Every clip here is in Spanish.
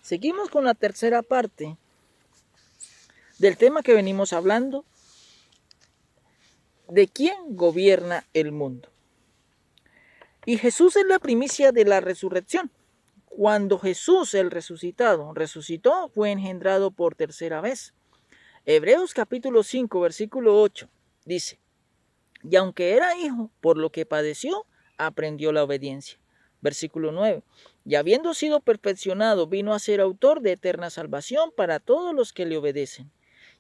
Seguimos con la tercera parte del tema que venimos hablando, de quién gobierna el mundo. Y Jesús es la primicia de la resurrección. Cuando Jesús, el resucitado, resucitó, fue engendrado por tercera vez. Hebreos capítulo 5, versículo 8, dice: y aunque era hijo, por lo que padeció, aprendió la obediencia. Versículo 9, y habiendo sido perfeccionado, vino a ser autor de eterna salvación para todos los que le obedecen.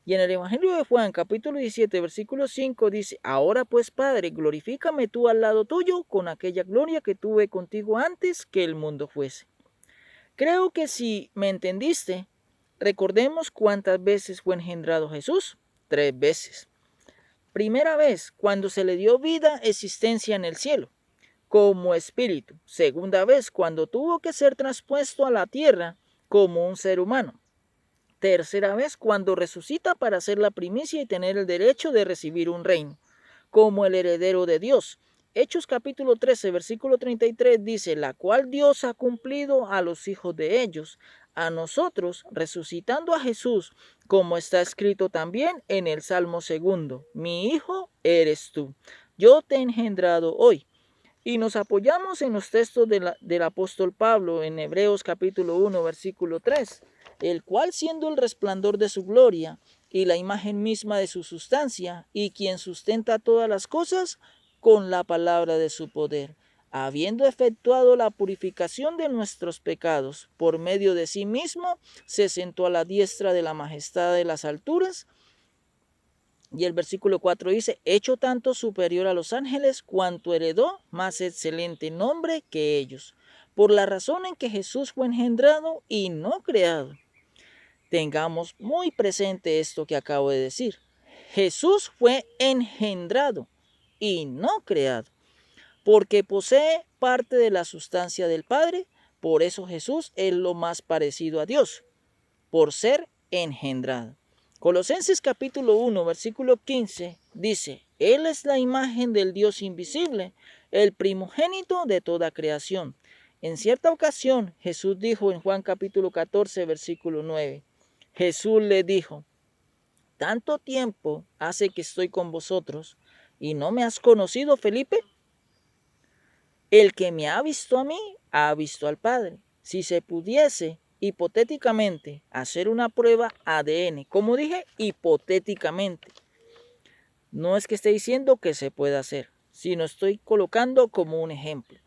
Y en el Evangelio de Juan, capítulo 17, versículo 5, dice: ahora pues, Padre, glorifícame tú al lado tuyo con aquella gloria que tuve contigo antes que el mundo fuese. Creo que si me entendiste, recordemos cuántas veces fue engendrado Jesús. 3 veces. Primera vez, cuando se le dio vida, existencia en el cielo, como espíritu. Segunda vez, cuando tuvo que ser traspuesto a la tierra como un ser humano. Tercera vez, cuando resucita para ser la primicia y tener el derecho de recibir un reino, como el heredero de Dios. Hechos capítulo 13, versículo 33 dice: la cual Dios ha cumplido a los hijos de ellos, a nosotros, resucitando a Jesús, como está escrito también en el Salmo 2: mi hijo eres tú, yo te he engendrado hoy. Y nos apoyamos en los textos del apóstol Pablo en Hebreos capítulo 1, versículo 3, el cual, siendo el resplandor de su gloria y la imagen misma de su sustancia, y quien sustenta todas las cosas con la palabra de su poder, habiendo efectuado la purificación de nuestros pecados, por medio de sí mismo, se sentó a la diestra de la majestad de las alturas. Y el versículo 4 dice: hecho tanto superior a los ángeles, cuanto heredó más excelente nombre que ellos, por la razón en que Jesús fue engendrado y no creado. Tengamos muy presente esto que acabo de decir. Jesús fue engendrado y no creado, porque posee parte de la sustancia del Padre. Por eso Jesús es lo más parecido a Dios, por ser engendrado. Colosenses capítulo 1, versículo 15 dice: Él es la imagen del Dios invisible, el primogénito de toda creación. En cierta ocasión Jesús dijo en Juan capítulo 14, versículo 9, Jesús le dijo: ¿tanto tiempo hace que estoy con vosotros y no me has conocido, Felipe? El que me ha visto a mí, ha visto al Padre. Si se pudiese hipotéticamente hacer una prueba ADN, como dije, hipotéticamente, no es que esté diciendo que se pueda hacer, sino estoy colocando como un ejemplo.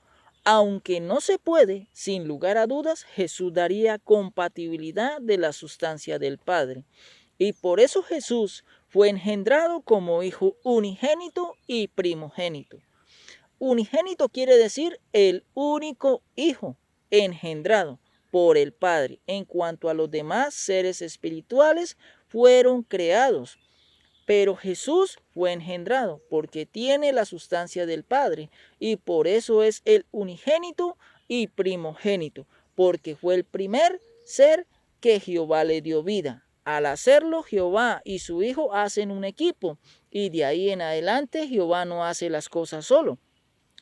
Aunque no se puede, sin lugar a dudas, Jesús daría compatibilidad de la sustancia del Padre. Y por eso Jesús fue engendrado como hijo unigénito y primogénito. Unigénito quiere decir el único hijo engendrado por el Padre. En cuanto a los demás seres espirituales, fueron creados. Pero Jesús fue engendrado porque tiene la sustancia del Padre y por eso es el unigénito y primogénito, porque fue el primer ser que Jehová le dio vida. Al hacerlo, Jehová y su Hijo hacen un equipo y de ahí en adelante Jehová no hace las cosas solo.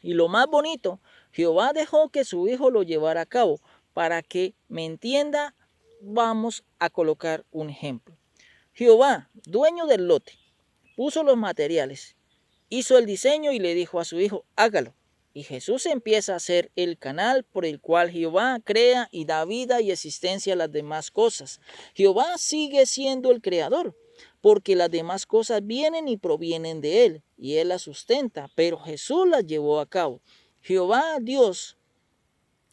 Y lo más bonito, Jehová dejó que su Hijo lo llevara a cabo. Para que me entienda, vamos a colocar un ejemplo. Jehová, dueño del lote, puso los materiales, hizo el diseño y le dijo a su hijo: hágalo. Y Jesús empieza a ser el canal por el cual Jehová crea y da vida y existencia a las demás cosas. Jehová sigue siendo el creador, porque las demás cosas vienen y provienen de él, y él las sustenta, pero Jesús las llevó a cabo. Jehová Dios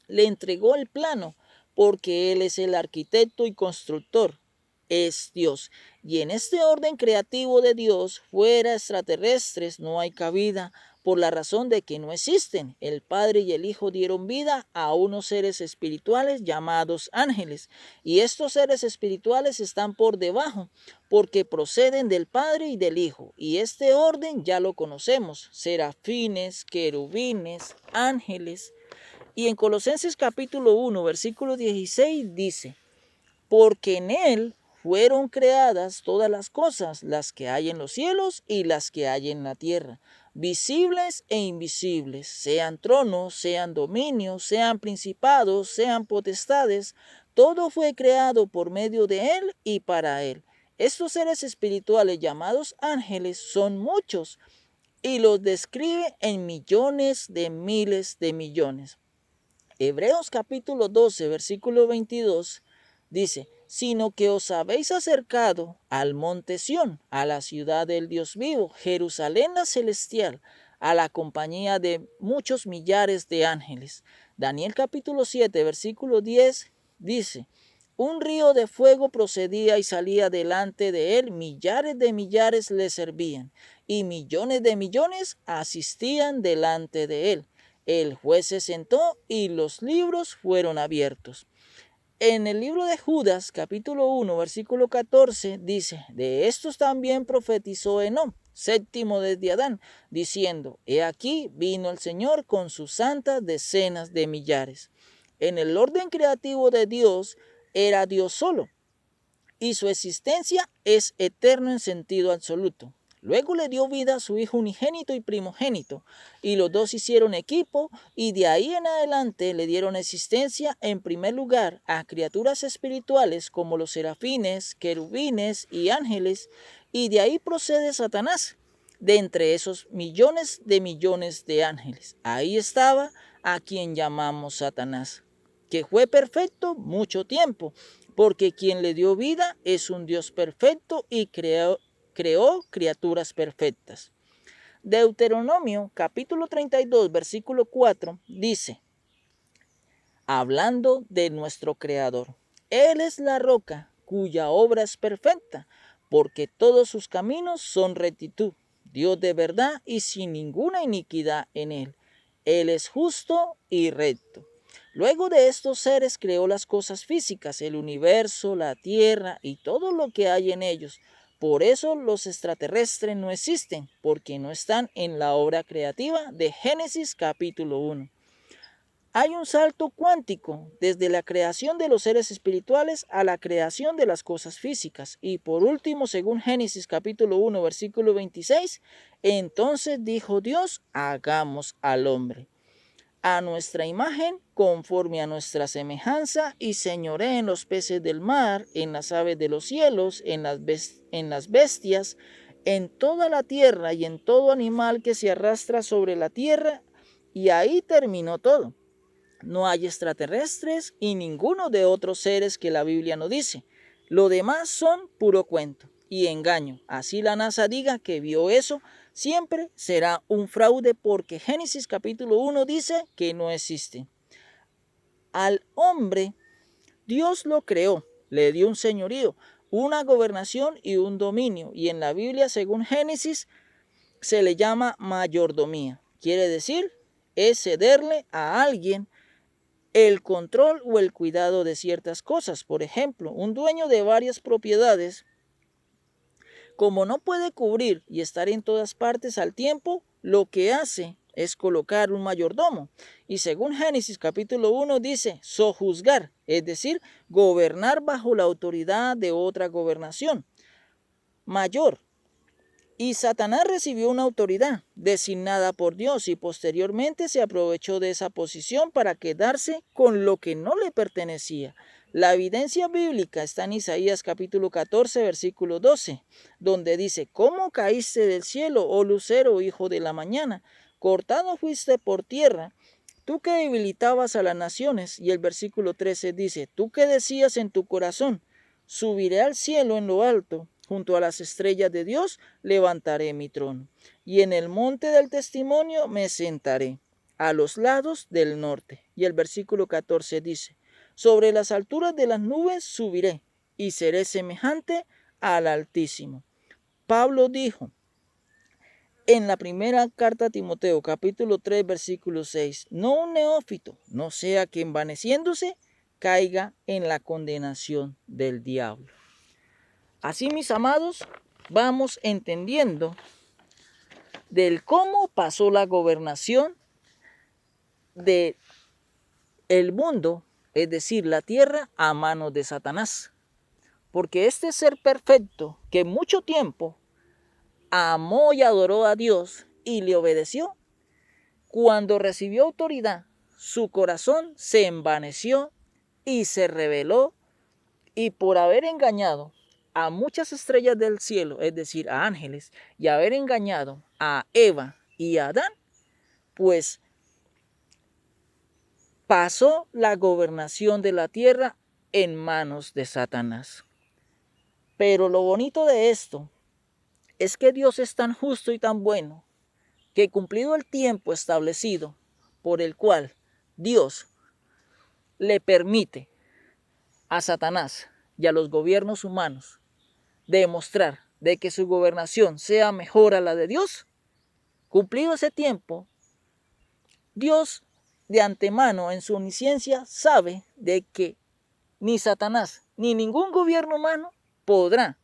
le entregó el plano, porque él es el arquitecto y constructor, es Dios. Y en este orden creativo de Dios, fuera extraterrestres no hay cabida, por la razón de que no existen. El Padre y el Hijo dieron vida a unos seres espirituales llamados ángeles, y estos seres espirituales están por debajo, porque proceden del Padre y del Hijo. Y este orden ya lo conocemos: serafines, querubines, ángeles. Y en Colosenses capítulo 1, versículo 16 dice: porque en él fueron creadas todas las cosas, las que hay en los cielos y las que hay en la tierra, visibles e invisibles, sean tronos, sean dominios, sean principados, sean potestades. Todo fue creado por medio de Él y para Él. Estos seres espirituales llamados ángeles son muchos y los describe en millones de miles de millones. Hebreos capítulo 12, versículo 22 dice, sino que os habéis acercado al monte Sión, a la ciudad del Dios vivo, Jerusalén la celestial, a la compañía de muchos millares de ángeles. Daniel capítulo 7, versículo 10 dice, un río de fuego procedía y salía delante de él, millares de millares le servían, y millones de millones asistían delante de él. El juez se sentó y los libros fueron abiertos. En el libro de Judas, capítulo 1, versículo 14, dice, de estos también profetizó Enoc, séptimo desde Adán, diciendo, he aquí vino el Señor con sus santas decenas de millares. En el orden creativo de Dios era Dios solo, y su existencia es eterno en sentido absoluto. Luego le dio vida a su hijo unigénito y primogénito, y los dos hicieron equipo, y de ahí en adelante le dieron existencia en primer lugar a criaturas espirituales como los serafines, querubines y ángeles, y de ahí procede Satanás, de entre esos millones de ángeles. Ahí estaba a quien llamamos Satanás, que fue perfecto mucho tiempo, porque quien le dio vida es un Dios perfecto y creó criaturas perfectas. Deuteronomio capítulo 32 versículo 4 dice, hablando de nuestro Creador, Él es la roca cuya obra es perfecta, porque todos sus caminos son rectitud, Dios de verdad y sin ninguna iniquidad en Él. Él es justo y recto. Luego de estos seres creó las cosas físicas, el universo, la tierra y todo lo que hay en ellos. Por eso los extraterrestres no existen, porque no están en la obra creativa de Génesis capítulo 1. Hay un salto cuántico desde la creación de los seres espirituales a la creación de las cosas físicas. Y por último, según Génesis capítulo 1, versículo 26, entonces dijo Dios, hagamos al hombre a nuestra imagen, conforme a nuestra semejanza, y señoree en los peces del mar, en las aves de los cielos, en las bestias, en toda la tierra y en todo animal que se arrastra sobre la tierra. Y ahí terminó todo. No hay extraterrestres y ninguno de otros seres que la Biblia no dice. Lo demás son puro cuento y engaño. Así la NASA diga que vio eso, siempre será un fraude porque Génesis capítulo 1 dice que no existe. Al hombre, Dios lo creó, le dio un señorío, una gobernación y un dominio. Y en la Biblia, según Génesis, se le llama mayordomía. Quiere decir, es cederle a alguien el control o el cuidado de ciertas cosas. Por ejemplo, un dueño de varias propiedades, como no puede cubrir y estar en todas partes al tiempo, lo que hace es colocar un mayordomo. Y según Génesis capítulo 1 dice, sojuzgar, es decir, gobernar bajo la autoridad de otra gobernación mayor. Y Satanás recibió una autoridad designada por Dios y posteriormente se aprovechó de esa posición para quedarse con lo que no le pertenecía. La evidencia bíblica está en Isaías capítulo 14, versículo 12, donde dice, ¿cómo caíste del cielo, oh lucero, hijo de la mañana? Cortado fuiste por tierra, tú que debilitabas a las naciones. Y el versículo 13 dice, tú que decías en tu corazón, subiré al cielo en lo alto, junto a las estrellas de Dios levantaré mi trono, y en el monte del testimonio me sentaré, a los lados del norte. Y el versículo 14 dice, sobre las alturas de las nubes subiré, y seré semejante al Altísimo. Pablo dijo en la primera carta a Timoteo, capítulo 3, versículo 6, no un neófito, no sea que envaneciéndose caiga en la condenación del diablo. Así, mis amados, vamos entendiendo del cómo pasó la gobernación del mundo, es decir, la tierra, a manos de Satanás. Porque este ser perfecto, que mucho tiempo amó y adoró a Dios y le obedeció, cuando recibió autoridad, su corazón se envaneció y se rebeló, y por haber engañado a muchas estrellas del cielo, es decir, a ángeles, y haber engañado a Eva y a Adán, pues pasó la gobernación de la tierra en manos de Satanás. Pero lo bonito de esto es que Dios es tan justo y tan bueno que, cumplido el tiempo establecido por el cual Dios le permite a Satanás y a los gobiernos humanos demostrar de que su gobernación sea mejor a la de Dios, cumplido ese tiempo, Dios de antemano en su omnisciencia sabe de que ni Satanás ni ningún gobierno humano podrá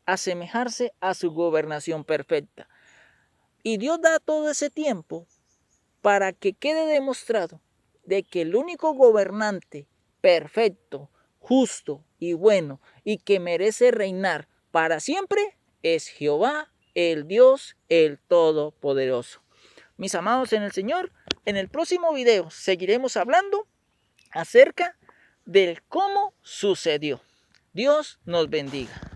asemejarse a su gobernación perfecta. Y Dios da todo ese tiempo para que quede demostrado de que el único gobernante perfecto, justo y bueno y que merece reinar para siempre es Jehová, el Dios, el Todopoderoso. Mis amados en el Señor, en el próximo video seguiremos hablando acerca del cómo sucedió. Dios nos bendiga.